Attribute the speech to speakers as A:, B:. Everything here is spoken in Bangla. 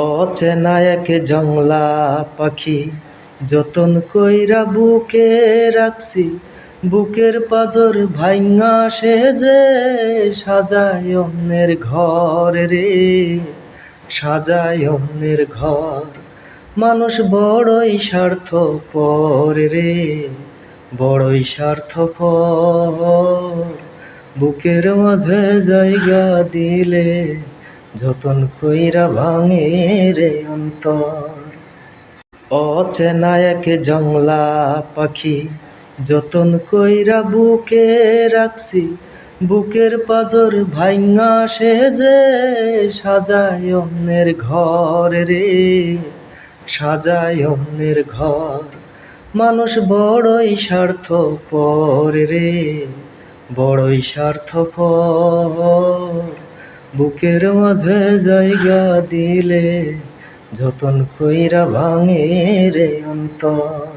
A: অচেনা এক জংলা পাখি যতন কইরা বুকে রাখছি, বুকের পাজর ভাইঙা সে যে সাজায় অন্যের ঘর রে, সাজায় অন্যের ঘর। মানুষ বড়ই স্বার্থপর রে, বড়ই স্বার্থপর। বুকের মাঝে জায়গা দিলে যতন কইরা ভাঙে রে অন্তর। অচেনা এক জংলা পাখি যতন কইরা বুকে রাখছি, বুকের পাজর ভাইঙা সে যে সাজায় অন্যের ঘর রে, সাজায় অন্যের ঘর। মানুষ বড়ই স্বার্থপর রে, বড়ই স্বার্থপর। বুকের মাঝে জায়গা দিলে যতন কইরা ভাঙে রে অন্তর।